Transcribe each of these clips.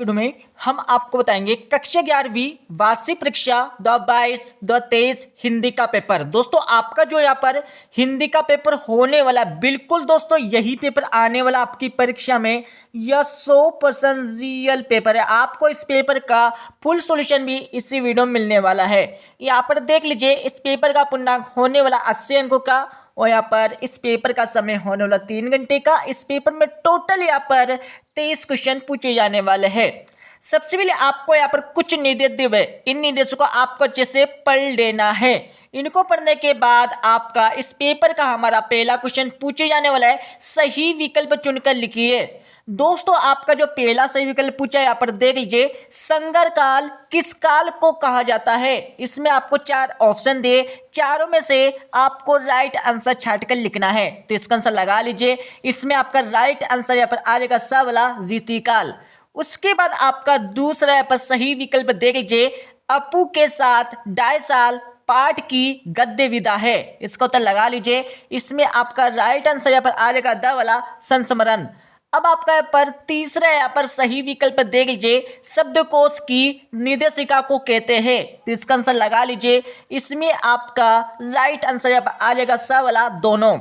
Video में हम आपको बताएंगे कक्षा 11वीं वार्षिक परीक्षा 2022-2023 हिंदी का पेपर। दोस्तों आपका जो यहाँ पर हिंदी का पेपर होने वाला, बिल्कुल दोस्तों यही पेपर आने वाला आपकी परीक्षा में। यह 100% रियल पेपर है। आपको इस पेपर का फुल सॉल्यूशन भी इसी वीडियो में मिलने वाला है। यहाँ पर देख लीजिए, इस पेपर का पूर्णांक होने वाला 80 अंकों का और यहाँ पर इस पेपर का समय होने वाला 3 घंटे का। इस पेपर में टोटल यहाँ पर 23 क्वेश्चन पूछे जाने वाले हैं। सबसे पहले आपको यहाँ पर कुछ निर्देश दिए हुए, इन निर्देशों को आपको अच्छे से पढ़ लेना है। इनको पढ़ने के बाद आपका इस पेपर का हमारा पहला क्वेश्चन पूछे जाने वाला है, सही विकल्प चुनकर लिखिए। दोस्तों आपका जो पहला सही विकल्प पूछा है यहाँ पर देख लीजिए, संकर काल किस काल को कहा जाता है। इसमें आपको 4 ऑप्शन दिए, चारों में से आपको राइट आंसर छांट कर लिखना है। तो इसका आंसर लगा लीजिए। इसमें आपका राइट आंसर यहाँ पर आ जाएगा सा वाला रीतिकाल। उसके बाद आपका दूसरा यहाँ पर सही विकल्प देख लीजिए, अपू के साथ 2.5 साल पाठ की गद्य विदा है। इसका उत्तर लगा लीजिए। इसमें आपका राइट आंसर यहाँ पर आ जाएगा द वाला संस्मरण। अब आपका यहाँ पर तीसरा यहाँ पर सही विकल्प देख लीजिए, शब्दकोश की निर्देशिका को कहते हैं। तो इसका आंसर लगा लीजिए। इसमें आपका राइट आंसर यहाँ पर आ जाएगा स वाला दोनों।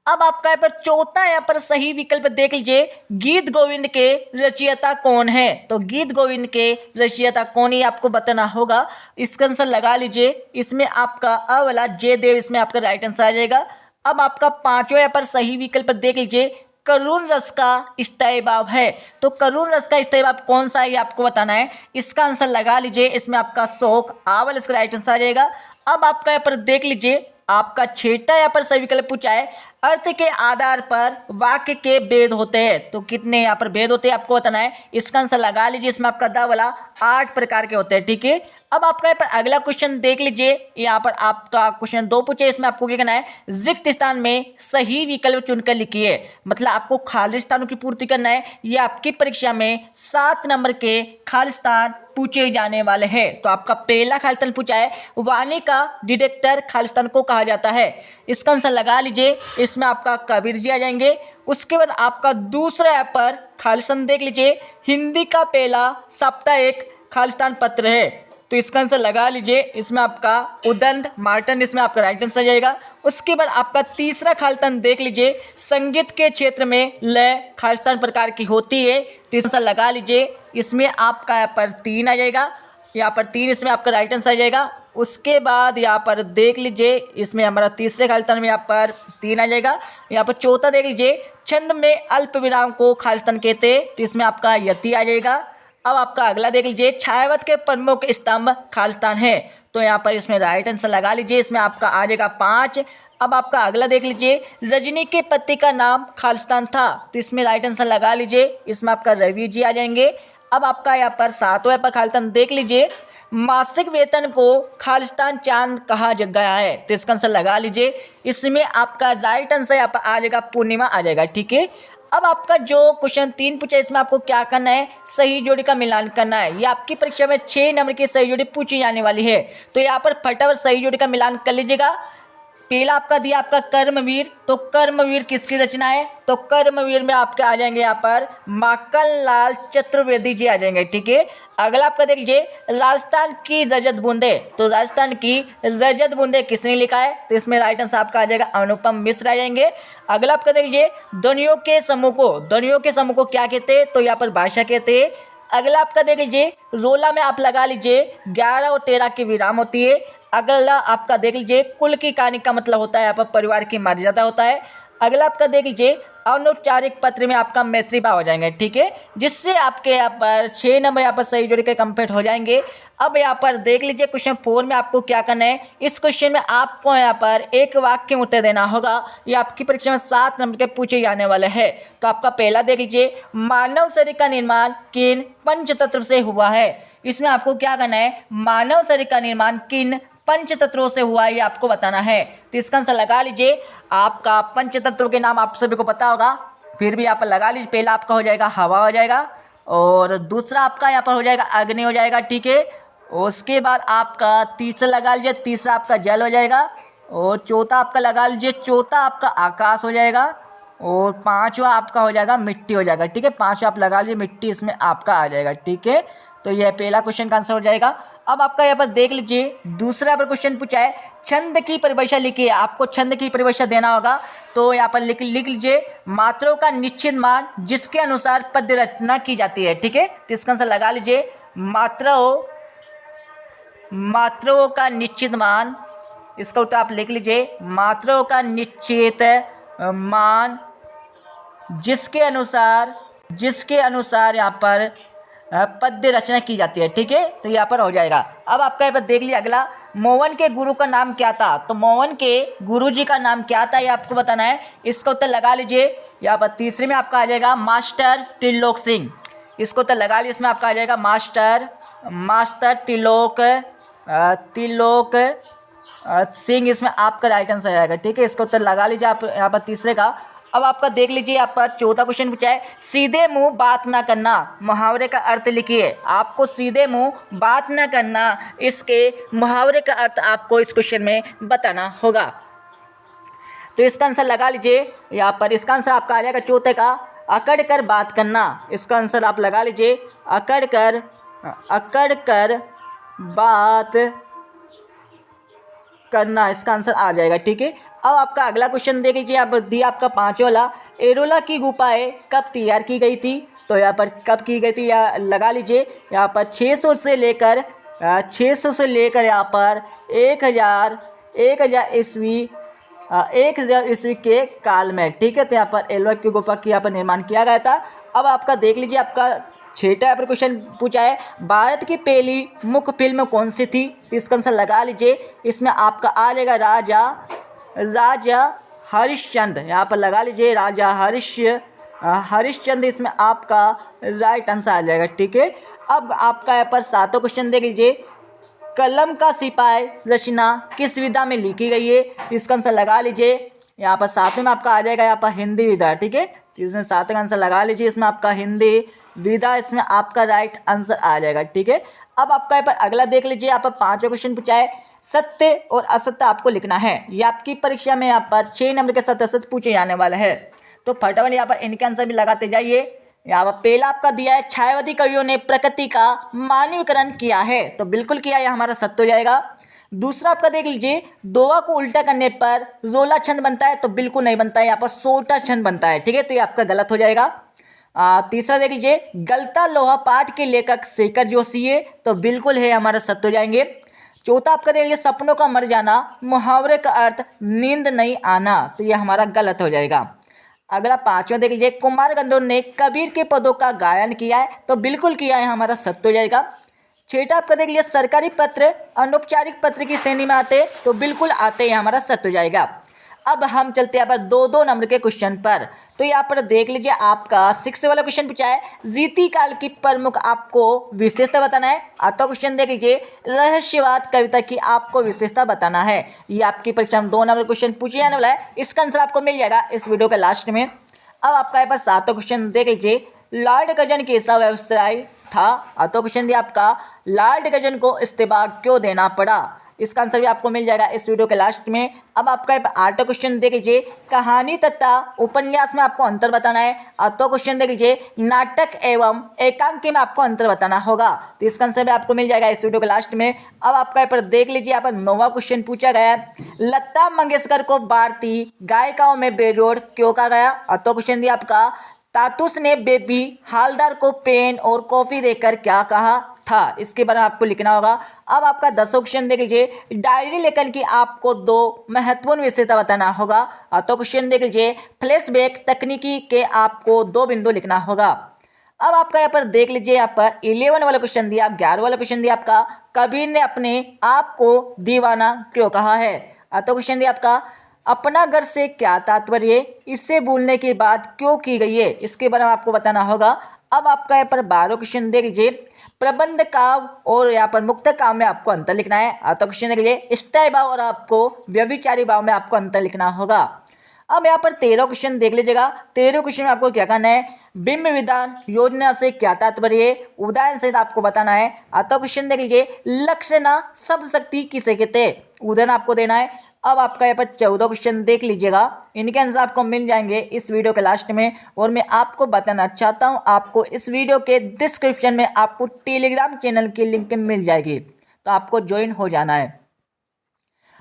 अब आपका यहाँ पर चौथा यहाँ पर सही विकल्प देख लीजिए, गीत गोविंद के रचयिता कौन है। तो गीत गोविंद के रचयिता कौन है आपको बताना होगा। इसका आंसर लगा लीजिए। इसमें आपका अ वाला जयदेव, इसमें आपका राइट आंसर आ जाएगा। अब आपका पांचवा यहाँ पर सही विकल्प देख लीजिए, करुण रस का स्थायी भाव है। तो करुण रस का स्थायी भाव कौन सा है ये आपको बताना है। इसका आंसर लगा लीजिए। इसमें आपका शोक आवल, इसका राइट आंसर आ जाएगा। अब आपका यहाँ पर देख लीजिए, आपका छठा यहाँ पर सही विकल्प पूछा है, अर्थ के आधार पर वाक्य के भेद होते हैं। तो कितने यहाँ पर भेद होते हैं आपको बताना है। इसका आंसर लगा लीजिए। इसमें आपका द वाला 8 प्रकार के होते हैं। ठीक है। अब आपका यहाँ पर अगला क्वेश्चन देख लीजिए। यहाँ पर आपका क्वेश्चन 2 पूछे, इसमें आपको क्या करना है, रिक्त स्थान में सही विकल्प चुनकर लिखिए। मतलब आपको खाली स्थानों की पूर्ति करना है। ये आपकी परीक्षा में 7 नंबर के खाली स्थान पूछे जाने वाले हैं। तो आपका पहला खाली स्थान पूछा है, वाणी का डिटेक्टर खाली स्थान को कहा जाता है। इसका आंसर लगा लीजिए। इसमें आपका कबीर जी आ जाएंगे। उसके बाद आपका दूसरा यहाँ पर खाली स्थान देख लीजिए, हिंदी का पहला साप्ताहिक खालिस्तान पत्र है। तो इसका आंसर लगा लीजिए। इसमें आपका उदंड मार्टन, इसमें आपका राइट आंसर जाएगा। उसके बाद आपका तीसरा खालिस्तान देख लीजिए, संगीत के क्षेत्र में लय खालिस्तान प्रकार की होती है। तो इसका आंसर लगा लीजिए। इसमें आपका यहाँ पर 3 आ जाएगा। यहाँ पर 3, इसमें आपका राइट आंसर आ जाएगा। उसके बाद यहाँ पर देख लीजिए, इसमें हमारा तीसरे खालिस्तान में यहाँ पर 3 आ जाएगा। यहाँ पर चौथा देख लीजिए, छंद में अल्प विराम को खालिस्तान कहते हैं। तो इसमें आपका यति आ जाएगा। अब आपका अगला देख लीजिए, छायावत के प्रमुख स्तंभ खालिस्तान है। तो यहाँ पर इसमें राइट आंसर लगा लीजिए। इसमें आपका आ जाएगा 5। अब आपका अगला देख लीजिए, रजनी के पति का नाम खालिस्तान था। तो इसमें राइट आंसर लगा लीजिए। इसमें आपका रवि जी आ जाएंगे। अब आपका यहाँ पर 7वां पर खालिस्तान देख लीजिए, मासिक वेतन को खालिस्तान चांद कहा गया है। तो इसका आंसर लगा लीजिए। इसमें आपका राइट आंसर यहाँ पर आ जाएगा पूर्णिमा आ जाएगा। ठीक है। अब आपका जो क्वेश्चन 3 पूछा है, इसमें आपको क्या करना है, सही जोड़ी का मिलान करना है। ये आपकी परीक्षा में 6 नंबर की सही जोड़ी पूछी जाने वाली है। तो यहाँ पर फटाफट सही जोड़ी का मिलान कर लीजिएगा। पहला आपका दिया आपका कर्मवीर। तो कर्मवीर किसकी रचना है। तो कर्मवीर में आपके आ जाएंगे यहाँ पर माखन लाल चतुर्वेदी जी आ जाएंगे। ठीक है। अगला आपका देख लीजिए, राजस्थान की रजत बूंदे। तो राजस्थान की रजत बूंदे किसने लिखा है। तो इसमें राइट आंसर आपका आ जाएगा अनुपम मिश्र आ जाएंगे। अगला आपका देख लीजिए, ध्वनियों के समूह को क्या कहते हैं। तो यहाँ पर भाषा कहते हैं। अगला आपका देख लीजिए, रोला में आप लगा लीजिए 11 और 13 की विराम होती है। अगला आपका देख लीजिए, कुल की कहानी का मतलब होता है यहाँ पर परिवार की मर्यादा होता है। अगला आपका देख लीजिए, अनौपचारिक पत्र में आपका मैत्री भाव हो जाएंगे। ठीक है। जिससे आपके यहाँ पर 6 नंबर यहाँ पर सही जोड़ी के कंप्लीट हो जाएंगे। अब यहाँ पर देख लीजिए, क्वेश्चन 4 में आपको क्या करना है। इस क्वेश्चन में आपको यहाँ पर एक वाक्य में उत्तर देना होगा। ये आपकी परीक्षा में 7 नंबर के पूछे जाने वाले हैं। तो आपका पहला देख लीजिए, मानव शरीर का निर्माण किन पंचतत्व से हुआ है। इसमें आपको क्या करना है, मानव शरीर का निर्माण किन पंचतत्वों से हुआ है ये आपको बताना है। तो इसका आंसर लगा लीजिए। आपका पंचतत्वों के नाम आप सभी को पता होगा, फिर भी यहाँ पर लगा लीजिए। पहला आपका हो जाएगा हवा हो जाएगा, और दूसरा आपका यहाँ पर हो जाएगा अग्नि हो जाएगा। ठीक है। उसके बाद आपका तीसरा लगा लीजिए, तीसरा आपका जल हो जाएगा, और चौथा आपका लगा लीजिए, चौथा आपका आकाश हो जाएगा, और पांचवा आपका हो जाएगा मिट्टी हो जाएगा। ठीक है, पांचवा आप लगा लीजिए, मिट्टी इसमें आपका आ जाएगा। ठीक है, तो यह पहला क्वेश्चन का आंसर हो जाएगा। अब आपका यहाँ पर देख लीजिए, दूसरा यहाँ पर क्वेश्चन पूछा है, छंद की परिभाषा लिखिए। आपको छंद की परिभाषा देना होगा, तो यहाँ पर लिख लीजिए, मात्राओं का निश्चित मान जिसके अनुसार पद्य रचना की जाती है। ठीक है, तो इसका आंसर लगा लीजिए, मात्राओं का निश्चित मान, इसका उत्तर आप लिख लीजिए, मात्राओं का निश्चित मान जिसके अनुसार यहाँ पर पद्य रचना की जाती है। ठीक है, तो यहाँ पर हो जाएगा। अब आपका यहाँ पर देख लीजिए अगला, मोहन के गुरु का नाम क्या था। तो मोहन के गुरु जी का नाम क्या था, ये आपको बताना है। इसका उत्तर लगा लीजिए, यहाँ पर तीसरे में आपका आ जाएगा मास्टर त्रिलोक सिंह। इसको उत्तर लगा लीजिए, इसमें आपका आ जाएगा मास्टर त्रिलोक सिंह, इसमें आपका राइट आंसर आएगा। ठीक है, इसका उत्तर लगा लीजिए आप यहाँ पर तीसरे का। अब आपका देख लीजिए, यहाँ पर चौथा क्वेश्चन पूछा है, सीधे मुंह बात ना करना, मुहावरे का अर्थ लिखिए। आपको सीधे मुंह बात ना करना, इसके मुहावरे का अर्थ आपको इस क्वेश्चन में बताना होगा। तो इसका आंसर लगा लीजिए, यहाँ पर इसका आंसर आपका आ जाएगा चौथे का, अकड़ कर बात करना। इसका आंसर आप लगा लीजिए, अकड़ कर बात करना, इसका आंसर आ जाएगा। ठीक है, अब आपका अगला क्वेश्चन देख लीजिए, यहाँ पर दिया आपका पांचवा वाला, एरोला की गुफाएं कब तैयार की गई थी। तो यहाँ पर कब की गई थी, या लगा लीजिए, यहाँ पर 600 से लेकर यहाँ पर 1000 ईस्वी के काल में। ठीक है, तो यहाँ पर एरोला की गुफा की यहाँ पर निर्माण किया गया था। अब आपका देख लीजिए, आपका छठा यहाँ पर क्वेश्चन पूछा है, भारत की पहली मुख्य फिल्म कौन सी थी। तो इसका आंसर लगा लीजिए, इसमें आपका आ जाएगा राजा हरिश्चंद्र। यहाँ पर लगा लीजिए, राजा हरिश्चंद्र, इसमें आपका राइट आंसर आ जाएगा। ठीक है, अब आपका यहाँ पर सातों क्वेश्चन देख लीजिए, कलम का सिपाही रचना किस विधा में लिखी गई है। तो इसका आंसर लगा लीजिए, यहाँ पर सातवें में आपका आ जाएगा यहाँ पर हिंदी विधा। ठीक है, तो इसमें सातवें का आंसर लगा लीजिए, इसमें आपका हिंदी विधा, इसमें आपका राइट आंसर आ जाएगा। ठीक है, अब आपका यहाँ पर अगला देख लीजिए, यहाँ पर पांचवा क्वेश्चन पूछा है, सत्य और असत्य आपको लिखना है। ये आपकी परीक्षा में यहाँ पर 6 नंबर के सत्य असत्य पूछे जाने वाले हैं, तो फटाफट यहाँ पर इनके आंसर भी लगाते जाइए। यहाँ पर पहला आपका दिया है, छायावादी कवियों ने प्रकृति का मानवीकरण किया है। तो बिल्कुल किया, यह हमारा सत्य हो जाएगा। दूसरा आपका देख लीजिए, दोहा को उल्टा करने पर जोला छंद बनता है। तो बिल्कुल नहीं बनता है, यहाँ पर सोटा छंद बनता है। ठीक है, तो ये आपका गलत हो जाएगा। तीसरा देख लीजिए, गलता लोहा पाठ के लेखक शेखर जोशी है। तो बिल्कुल है, हमारा सत्य हो जाएंगे। चौथा आपका देख लीजिए, सपनों का मर जाना, मुहावरे का अर्थ नींद नहीं आना। तो ये हमारा गलत हो जाएगा। अगला पांचवा देख लीजिए, कुमार गंधर्व ने कबीर के पदों का गायन किया है। तो बिल्कुल किया है, हमारा सत्य हो जाएगा। छठा आपका देख लीजिए, सरकारी पत्र अनौपचारिक पत्र की श्रेणी में आते। तो बिल्कुल आते हैं, हमारा सत्य हो जाएगा। अब हम चलते हैं यहाँ पर 2-2 नंबर के क्वेश्चन पर। तो यहाँ पर देख लीजिए, आपका 6 वाला क्वेश्चन पूछा है, जीती काल की प्रमुख आपको विशेषता बताना है। आता क्वेश्चन देख लीजिए, रहस्यवाद कविता की आपको विशेषता बताना है। ये आपकी परीक्षा में 2 नंबर क्वेश्चन पूछे जाने वाला है। इसका आंसर आपको मिल जाएगा इस वीडियो के लास्ट में। अब आपका यहाँ पर 7वां क्वेश्चन देख लीजिए, लॉर्ड कर्जन कैसा व्यवसायी था। आता क्वेश्चन दिया आपका, लॉर्ड कर्जन को इस्तीफा क्यों देना पड़ा। इसका आंसर भी आपको मिल जाएगा इस वीडियो के लास्ट में। अब आपका 8वां क्वेश्चन देख लीजिए, कहानी तथा उपन्यास में आपको अंतर बताना है। 8वां क्वेश्चन देख लीजिए, नाटक एवं एकांकी में आपको अंतर बताना होगा। तो इसका आंसर भी आपको मिल जाएगा इस वीडियो के लास्ट में। अब आपका यहाँ पर देख लीजिए, यहाँ पर 9वां क्वेश्चन पूछा गया है, लता मंगेशकर को भारतीय गायिकाओं में बेजोड़ क्यों कहा गया। 8वां क्वेश्चन दिया आपका, तातुस ने बेबी हालदार को पेन और कॉफी देकर क्या कहा था। इसके बारे में आपको लिखना होगा। अब आपका 10वां क्वेश्चन देख लीजिए, डायरी लेखन की आपको 2 महत्वपूर्ण विशेषता बताना होगा। तो क्वेश्चन देख लीजिए, फ्लैशबैक तकनीकी के आपको 2 बिंदु लिखना होगा। अब आपका यहाँ पर देख लीजिए, यहाँ पर 11 वाला क्वेश्चन दिया, 11 वाला क्वेश्चन दिया आपका, कबीर ने अपने आप को दीवाना क्यों कहा है। तो क्वेश्चन दिया आपका, अपना घर से क्या तात्पर्य, इससे भूलने की बात क्यों की गई है। इसके बारे में आपको बताना होगा। अब आपका यहाँ पर 12वां क्वेश्चन देख लीजिए, प्रबंध काव्य और यहाँ पर मुक्त काव्य में आपको अंतर लिखना है। तो क्वेश्चन देख लीजिए, स्थायी भाव और आपको व्यभिचारी भाव में आपको अंतर लिखना होगा। अब यहाँ पर 13वां क्वेश्चन देख लीजिएगा। 13वें क्वेश्चन में आपको क्या करना है, बिंब विधान योजना से क्या तात्पर्य है, उदाहरण सहित आपको बताना है। तो क्वेश्चन देख लीजिए, लक्ष्य न शब्द शक्ति किसे कहते हैं, उदाहरण आपको देना है। अब आपका यहाँ पर 14 क्वेश्चन देख लीजिएगा, इनके आंसर आपको मिल जाएंगे इस वीडियो के लास्ट में। और मैं आपको बताना चाहता हूँ, आपको इस वीडियो के डिस्क्रिप्शन में आपको टेलीग्राम चैनल की लिंक मिल जाएगी, तो आपको ज्वाइन हो जाना है।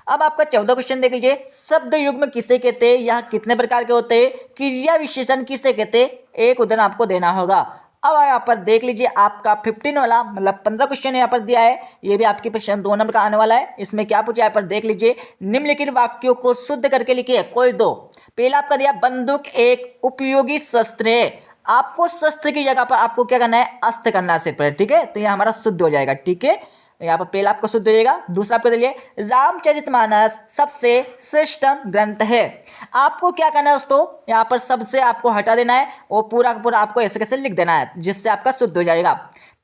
अब आपका 14 क्वेश्चन देख लीजिए, शब्द युग्म किसे कहते हैं, यह कितने प्रकार के होते हैं, क्रिया विशेषण किसे कहते हैं, एक उदाहरण आपको देना होगा। अब यहाँ पर देख लीजिए, आपका 15 वाला मतलब 15 क्वेश्चन यहाँ पर दिया है, ये भी आपकी प्रश्न 2 नंबर का आने वाला है। इसमें क्या पूछा है, यहाँ पर देख लीजिए, निम्नलिखित वाक्यों को शुद्ध करके लिखिए कोई दो। पहला आपका दिया, बंदूक एक उपयोगी शस्त्र है। आपको शस्त्र की जगह पर आपको क्या करना है, अस्त्र करना है सिर पर, ठीक है, तो ये हमारा शुद्ध हो जाएगा, ठीक है। यहाँ पर पहला आपको शुद्ध हो जाएगा। दूसरा आपको दिए, रामचरितमानस सबसे श्रेष्ठ ग्रंथ है। आपको क्या करना है दोस्तों, यहाँ पर सबसे आपको हटा देना है और पूरा का पूरा आपको ऐसे कैसे लिख देना है, जिससे आपका शुद्ध हो जाएगा।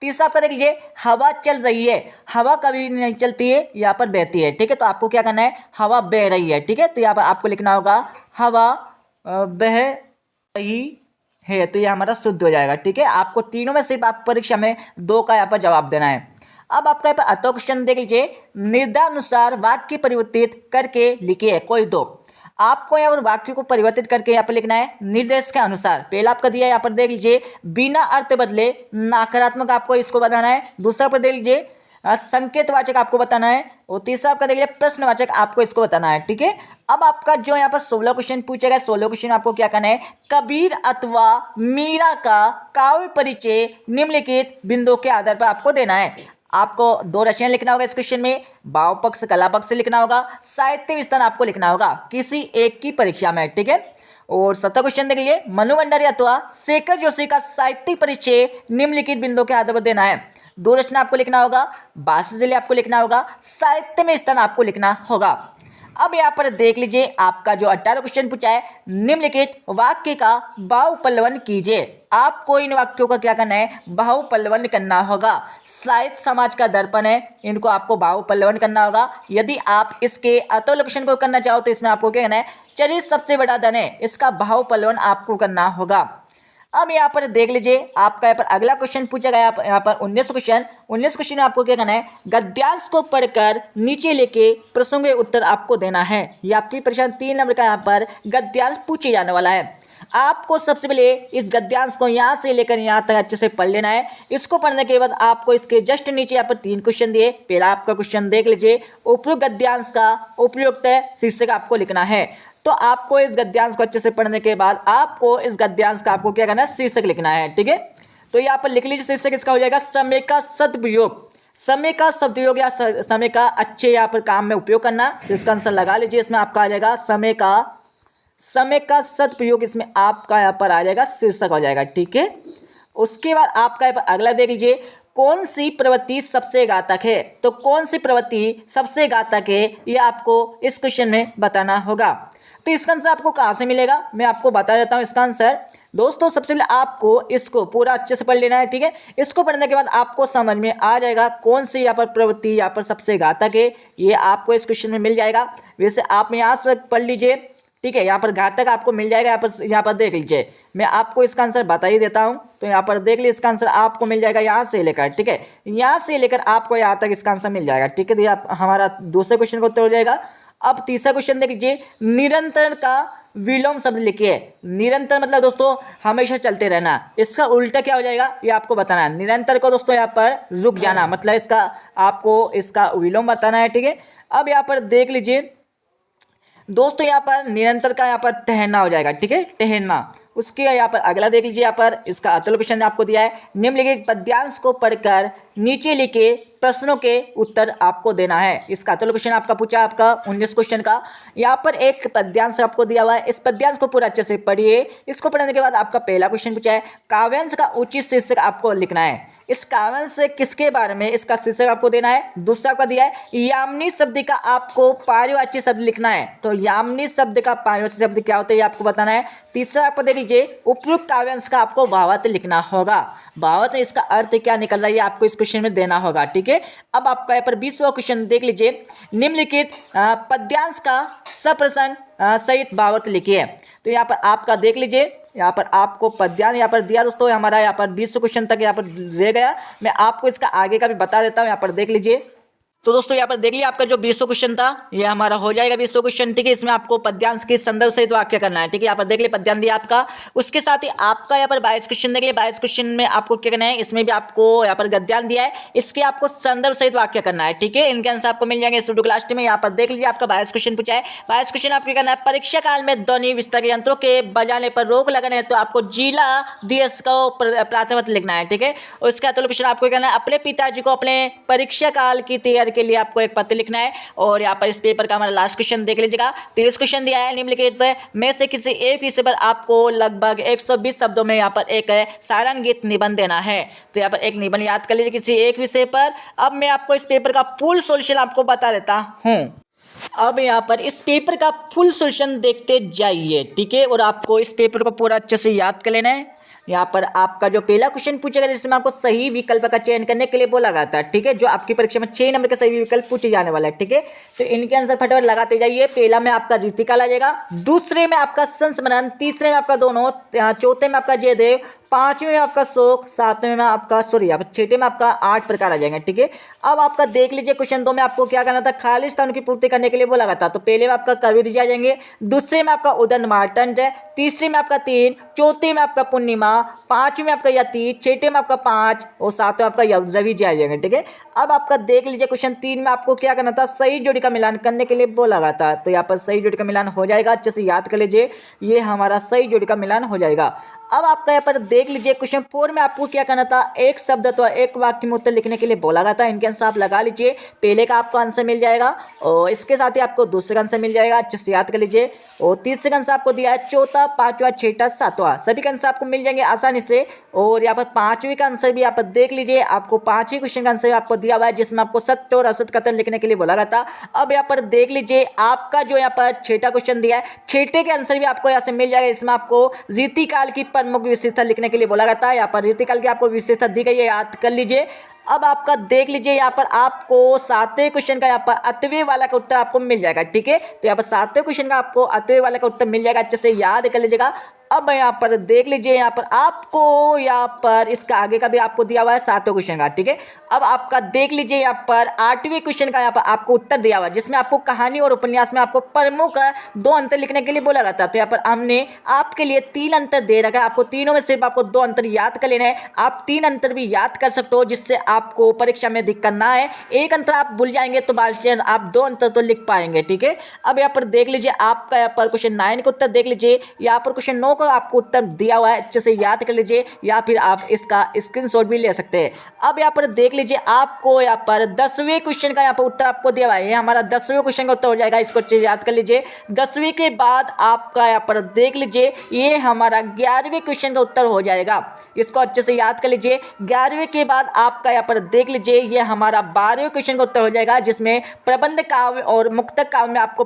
तीसरा आपका देख लीजिए, हवा चल रही है। हवा कभी नहीं चलती है, यहाँ पर बहती है, ठीक है, तो आपको क्या करना है, हवा बह रही है, ठीक है, तो यहाँ पर आपको लिखना होगा हवा बह रही है, तो ये हमारा शुद्ध हो जाएगा, ठीक है। आपको तीनों में सिर्फ आप परीक्षा में 2 का यहाँ पर जवाब देना है। अब आपका यहाँ पर अतो क्वेश्चन देख लीजिए, निर्धानुसार वाक्य परिवर्तित करके लिखिए कोई दो। आपको यहाँ पर वाक्य को परिवर्तित करके यहाँ पर लिखना है निर्देश के अनुसार। पहला आपका दिया है, यहाँ पर देख लीजिए, बिना अर्थ बदले नकारात्मक आपको इसको बताना है। दूसरा पर देख लीजिए, संकेतवाचक आपको बताना है। और तीसरा आपका देख लीजिए, प्रश्नवाचक आपको इसको बताना है, ठीक है। अब आपका जो यहाँ पर 16 क्वेश्चन पूछा गया, 16 क्वेश्चन आपको क्या करना है, कबीर अथवा मीरा का काव्य परिचय निम्नलिखित बिंदुओं के आधार पर आपको देना है। आपको 2 रचनाएं लिखना होगा इस क्वेश्चन में, भाव पक्ष कला पक्ष से लिखना होगा, साहित्य विस्तार आपको लिखना होगा किसी एक की परीक्षा में, ठीक है। और 17 क्वेश्चन देख लीजिए, मनु भंडारी अथवा शेखर जोशी का साहित्यिक परिचय निम्नलिखित बिंदुओं के आधार पर देना है। 2 रचना आपको लिखना होगा, भाषा शैली आपको लिखना होगा, साहित्य में स्थान आपको लिखना होगा। अब यहाँ पर देख लीजिए, आपका जो 18 क्वेश्चन पूछा है, निम्नलिखित वाक्य का बाहुपल्लवन कीजिए। आपको इन वाक्यों का क्या करना है, बाहुपल्लवन करना होगा। साहित्य समाज का दर्पण है, इनको आपको बाहुपल्लवन करना होगा। यदि आप इसके अतुल क्वेश्चन को करना चाहो तो इसमें आपको क्या करना है, चरित्र सबसे बड़ा धन है, इसका बाहुपल्लवन आपको करना होगा। अब यहाँ पर देख लीजिए, आपका यहाँ पर अगला क्वेश्चन पूछा गया, यहाँ पर 19 क्वेश्चन में आपको क्या करना है, गद्यांश को पढ़कर नीचे लेके प्रश्नों के उत्तर आपको देना है। ये आपकी परीक्षा 3 नंबर का यहाँ पर गद्यांश पूछे जाने वाला है। आपको सबसे पहले इस गद्यांश को यहाँ से लेकर यहाँ तक अच्छे से पढ़ लेना है। इसको पढ़ने के बाद आपको इसके जस्ट नीचे यहाँ पर 3 क्वेश्चन दिए। पहला आपका क्वेश्चन देख लीजिए, उपयुक्त गद्यांश का उपयुक्त शीर्षक आपको लिखना है। तो आपको इस गद्यांश को अच्छे से पढ़ने के बाद आपको इस गद्यांश का आपको क्या करना है, शीर्षक लिखना है, ठीक है। तो यहाँ पर लिख लीजिए, शीर्षक इसका हो जाएगा समय का सदुपयोग। समय का सदुपयोग या समय का अच्छे यहाँ पर काम में उपयोग करना, तो इसका आंसर लगा लीजिए। इसमें आपका आ जाएगा समय का सदुपयोग, इसमें आपका यहाँ पर आ जाएगा शीर्षक हो जाएगा, ठीक है। उसके बाद आपका यहाँ पर अगला देख लीजिए, कौन सी प्रवृत्ति सबसे घातक है। तो कौन सी प्रवृत्ति सबसे घातक है, ये आपको इस क्वेश्चन में बताना होगा। तो इसका आंसर आपको कहाँ से मिलेगा, मैं आपको बता देता हूँ इसका आंसर। दोस्तों सबसे पहले आपको इसको पूरा अच्छे से पढ़ लेना है, ठीक है। इसको पढ़ने के बाद आपको समझ में आ जाएगा कौन सी यहाँ पर प्रवृत्ति यहाँ पर सबसे घातक है, ये आपको इस क्वेश्चन में मिल जाएगा। वैसे आप यहाँ से पढ़ लीजिए, ठीक है, यहाँ पर घातक आपको मिल जाएगा। यहाँ पर देख लीजिए, मैं आपको इसका आंसर बता ही देता हूँ। तो यहाँ पर देख लीजिए, इसका आंसर आपको मिल जाएगा यहाँ से लेकर, ठीक है, यहाँ से लेकर आपको यहाँ तक इसका आंसर मिल जाएगा, ठीक है। तो आप हमारा दूसरे क्वेश्चन का उत्तर हो जाएगा। अब तीसरा क्वेश्चन देख लीजिए, निरंतर का विलोम शब्द लिखिए। निरंतर मतलब दोस्तों हमेशा चलते रहना, इसका उल्टा क्या हो जाएगा ये आपको बताना है। निरंतर को दोस्तों यहाँ पर रुक जाना मतलब इसका आपको इसका विलोम बताना है, ठीक है। अब यहाँ पर देख लीजिए दोस्तों, यहाँ पर निरंतर का यहाँ पर ठहरना हो जाएगा, ठीक है, ठहरना। उसके यहाँ पर अगला देख लीजिए, यहाँ पर इसका अतुल क्वेश्चन आपको दिया है, निम्नलिखित पद्यांश को पढ़कर नीचे लिखे प्रश्नों के उत्तर आपको देना है। इसका अतुल क्वेश्चन आपका पूछा, आपका 19 क्वेश्चन का। यहाँ पर एक पद्यांश आपको दिया हुआ है, इस पद्यांश को पूरा अच्छे से पढ़िए। इसको पढ़ने के बाद आपका पहला क्वेश्चन पूछा है, काव्यांश का उचित शीर्षक आपको लिखना है। इस काव्यांश से किसके बारे में इसका शीर्षक आपको देना है। दूसरा का दिया है, यामिनी शब्द का आपको पारिवाच्य शब्द लिखना है। तो यामिनी शब्द का पारिवाच्य शब्द क्या होता है ये आपको बताना है। तीसरा आपको दे लीजिए, उपयुक्त काव्यांश का आपको भावार्थ लिखना होगा। भावार्थ इसका अर्थ क्या निकल रहा है आपको इस क्वेश्चन में देना होगा, ठीक है। अब आपका यहाँ पर 20वां क्वेश्चन देख लीजिए, निम्नलिखित पद्यांश का सप्रसंग सहित भावार्थ लिखिए। तो यहाँ पर आपका देख लीजिए, यहाँ पर आपको पद्यांश यहाँ पर दिया दोस्तों, हमारा यहाँ पर 20 क्वेश्चन तक यहाँ पर रह गया। मैं आपको इसका आगे का भी बता देता हूँ, यहाँ पर देख लीजिए। तो दोस्तों यहाँ पर देख लिया आपका जो 20 क्वेश्चन था ये हमारा हो जाएगा 20 क्वेश्चन। ठीक है, इसमें आपको पद्यांश के संदर्भ सहित वाक्य करना है। ठीक है, यहाँ पर देख लिया पद्यांश दिया आपका, उसके साथ ही आपका यहाँ पर 22 क्वेश्चन देख लिया। 22 क्वेश्चन में आपको क्या करना है, इसमें भी आपको यहाँ पर गद्यांश दिया है, इसके आपको संदर्भ सहित वाक्य करना है। ठीक है, इनके आंसर आपको मिल जाएंगे इस वीडियो क्लास में। यहाँ पर देख लीजिए आपका 22 क्वेश्चन पूछा है। 22 क्वेश्चन आपको करना है, परीक्षा काल में ध्वनि विस्तारक यंत्रों के बजाने पर रोक लगाना है तो आपको जिला देश को प्राथमिक लिखना है। ठीक है, उसके बाद क्वेश्चन आपको करना है, अपने पिताजी को अपने परीक्षा काल की तैयारी के लिए आपको एक पत्र लिखना है। और यहाँ पर इस पेपर का हमारा लास्ट क्वेश्चन देख लीजिएगा। 23 क्वेश्चन दिया है, निम्नलिखित में से किसी एक विषय पर आपको लगभग 120 शब्दों में यहाँ पर एक सारंगित निबंध देना है। तो यहाँ पर एक निबंध याद कर लीजिए किसी एक विषय पर। अब मैं आपको इस पेपर का फुल सॉल्यूशन आपको बता देता हूँ। अब यहाँ पर इस पेपर का फुल सॉल्यूशन देखते जाइए। ठीक है, और आपको इस पेपर को पूरा अच्छे से याद कर लेना है। यहाँ पर आपका जो पहला क्वेश्चन पूछेगा जिसमें आपको सही विकल्प का चयन करने के लिए बोला जाता है। ठीक है, जो आपकी परीक्षा में 6 नंबर का सही विकल्प पूछे जाने वाला है। ठीक है, तो इनके आंसर फटाफट लगाते जाइए। पहला में आपका रीतिकाल आ जाएगा, दूसरे में आपका संस्मरण, तीसरे में आपका दोनों, चौथे में आपका जयदेव, पांचवें में आपका शोक, सातवें में आपका सूर्य, छठे में आपका 8 प्रकार आ जाएंगे। ठीक है, अब आपका देख लीजिए क्वेश्चन 2 में आपको क्या करना था, खाली स्थान की पूर्ति करने के लिए बोला गया था। तो पहले में आपका कवि आ जाएंगे, दूसरे में आपका उदयन मार्तंड है, तीसरे में आपका 3, चौथे में आपका पूर्णिमा, पांचवें में आपका यति, छठे में आपका 5 और सातवें आपका रवि जी आ जाएंगे। ठीक है, अब आपका देख लीजिए क्वेश्चन 3 में आपको क्या करना था, सही जोड़ी का मिलान करने के लिए बोला गया था। तो यहाँ पर सही जोड़ी का मिलान हो जाएगा, अच्छे से याद कर लीजिए, ये हमारा सही जोड़ी का मिलान हो जाएगा। अब आपका यहाँ पर देख लीजिए क्वेश्चन 4 में आपको क्या करना था, एक शब्द अथवा एक वाक्य में उत्तर लिखने के लिए बोला गया था। इनके आंसर आप लगा लीजिए, पहले का आपको आंसर मिल जाएगा और इसके साथ ही आपको दूसरे का आंसर मिल जाएगा, अच्छे से याद कर लीजिए। और तीसरे का आंसर आपको दिया है चौथा, पांचवा, छठा, सातवां, सभी का आंसर आपको मिल जाएंगे आसानी से। और यहाँ पर पांचवी का आंसर भी यहाँ पर देख लीजिए, आपको 5वें क्वेश्चन का आंसर आपको दिया हुआ है जिसमें आपको सत्य और असत्य कथन लिखने के लिए बोला गया था। अब यहाँ पर देख लीजिए आपका जो यहाँ पर छठा क्वेश्चन दिया है, छठे के आंसर भी आपको यहाँ से मिल जाएगा। इसमें आपको रीतिकाल की प्रमुख विशेषता लिखने के लिए बोला गया था। यहाँ पर रीतिकाल की आपको विशेषता दी गई है, याद कर लीजिए। अब आपका देख लीजिए यहाँ पर आपको 7वें क्वेश्चन का यहाँ पर अतवे वाला का उत्तर आपको मिल जाएगा। ठीक है, तो यहाँ पर 7वें क्वेश्चन का आपको अतवे वाला का उत्तर मिल जाएगा, अच्छे से याद कर लीजिएगा। अब यहाँ पर देख लीजिए, यहाँ पर आपको यहाँ पर इसका आगे का भी आपको दिया हुआ है 7वें क्वेश्चन का। ठीक है, अब आपका देख लीजिए यहाँ पर 8वें क्वेश्चन का यहाँ पर आपको उत्तर दिया हुआ है जिसमें आपको कहानी और उपन्यास में आपको प्रमुख 2 अंतर लिखने के लिए बोला जाता है। तो यहाँ पर हमने आपके लिए 3 अंतर दे रखा है, आपको तीनों में सिर्फ आपको 2 अंतर याद कर लेना है। आप 3 अंतर भी याद कर सकते हो जिससे आपको परीक्षा में दिक्कत ना है। एक अंतर आप भूल जाएंगे तो बाद में आप 2 अंतर तो लिख पाएंगे। ठीक है, अब यहाँ पर देख लीजिए आपका यहाँ पर क्वेश्चन 9 का उत्तर देख लीजिए, यहाँ पर क्वेश्चन 9 का आपको उत्तर दिया हुआ है, अच्छे से याद कर लीजिए या फिर आप इसका स्क्रीनशॉट भी ले सकते हैं। अब यहाँ पर देख लीजिए आपको यहाँ पर 10वें क्वेश्चन का यहाँ पर उत्तर आपको दिया हुआ है, हमारा 10वें क्वेश्चन का उत्तर हो जाएगा, इसको अच्छे से याद कर लीजिए। 10वीं के बाद आपका यहाँ पर देख लीजिए ये हमारा 11वें क्वेश्चन का उत्तर हो जाएगा, इसको अच्छे से याद कर लीजिए। 11वें के बाद आपका यहाँ पर देख लीजिए ये हमारा 12वें क्वेश्चन का उत्तर हो जाएगा जिसमें प्रबंध काव्य और मुक्तक काव्य में आपको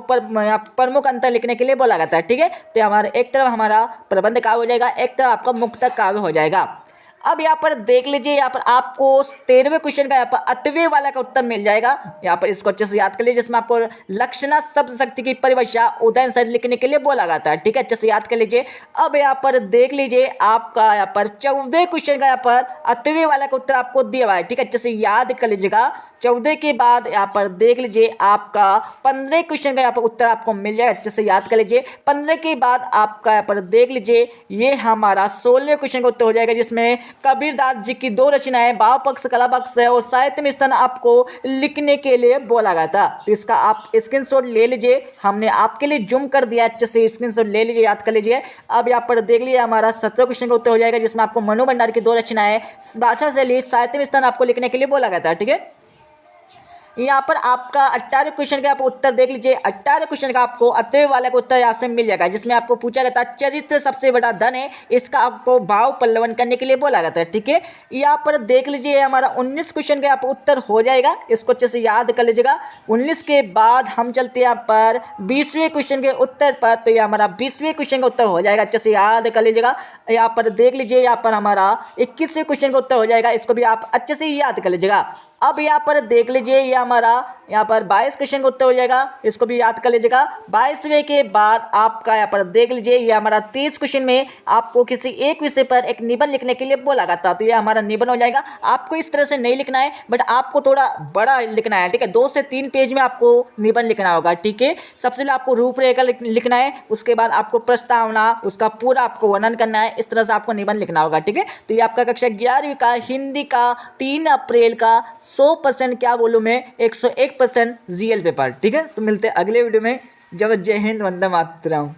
प्रमुख अंतर लिखने के लिए बोला जाता है। ठीक है, तो हमारा एक तरफ हमारा प्रबंध काव्य हो जाएगा, एक तरफ आपका मुक्तक काव्य हो जाएगा। अब यहाँ पर देख लीजिए यहाँ पर आपको 13वें क्वेश्चन का यहाँ पर अतवे वाला का उत्तर मिल जाएगा। यहाँ पर इसको अच्छे से याद कर लीजिए जिसमें आपको लक्षणा शब्द शक्ति की परिभाषा उदयन सहित लिखने के लिए बोला जाता है। ठीक है, अच्छे से याद कर लीजिए। अब यहाँ पर देख लीजिए आपका यहाँ पर 14वें क्वेश्चन का यहाँ पर अतवे वाला का उत्तर आपको दिया हुआ है। ठीक है, अच्छे से याद कर लीजिएगा। 14 के बाद यहाँ पर देख लीजिए आपका 15 क्वेश्चन का यहाँ पर उत्तर आपको मिल जाएगा, अच्छे से याद कर लीजिए। 15 के बाद आपका यहाँ पर देख लीजिए ये हमारा 16वें क्वेश्चन का उत्तर हो जाएगा जिसमें कबीरदास जी की 2 रचनाएं भाव पक्ष, कला पक्ष है और साहित्य में स्थान आपको लिखने के लिए बोला गया था। तो इसका आप स्क्रीनशॉट ले लीजिए, हमने आपके लिए जूम कर दिया, अच्छे से स्क्रीनशॉट ले लीजिए, याद कर लीजिए। अब यहाँ पर देख लीजिए हमारा 17वें क्वेश्चन का उत्तर हो जाएगा जिसमें आपको मनु भंडारी की 2 रचनाएं भाषा शैली, साहित्य में स्थान आपको लिखने के लिए बोला गया था। ठीक है, यहाँ पर आपका 18 क्वेश्चन का आप उत्तर देख लीजिए। 18 क्वेश्चन का आपको अतवे वाले का उत्तर यहाँ से मिल जाएगा जिसमें आपको पूछा जाता है चरित्र सबसे बड़ा धन है, इसका आपको भाव पल्लवन करने के लिए बोला जाता है। ठीक है, यहाँ पर देख लीजिए हमारा 19 क्वेश्चन का आप उत्तर हो जाएगा, इसको अच्छे से याद कर लीजिएगा। 19 के बाद हम चलते हैं यहाँ पर 20वें क्वेश्चन के उत्तर पर, तो ये हमारा 20वें क्वेश्चन का उत्तर हो जाएगा, अच्छे से याद कर लीजिएगा। यहाँ पर देख लीजिए यहाँ पर हमारा 21वें क्वेश्चन का उत्तर हो जाएगा, इसको भी आप अच्छे से याद कर लीजिएगा। अब यहाँ पर देख लीजिए, ये हमारा यहाँ पर 22 क्वेश्चन का उत्तर हो जाएगा, इसको भी याद कर लीजिएगा। 22वें के बाद आपका यहाँ पर देख लीजिए, ये हमारा 30 क्वेश्चन में आपको किसी एक विषय पर एक निबंध लिखने के लिए बोला गया था, तो ये हमारा निबंध हो जाएगा। आपको इस तरह से नहीं लिखना है, बट आपको थोड़ा बड़ा लिखना है, ठीक है। 2 से 3 पेज में आपको निबंध लिखना होगा, ठीक है। सबसे पहले आपको रूपरेखा लिखना है, उसके बाद आपको प्रस्तावना, उसका पूरा आपको वर्णन करना है, इस तरह से आपको निबंध लिखना होगा, ठीक है। तो ये आपका कक्षा 11वीं का हिंदी का 3 अप्रैल का 100% क्या बोलूँ मैं, 101% जीएल पेपर, ठीक है। तो मिलते हैं अगले वीडियो में। जब जय हिंद, वंदे मातरम।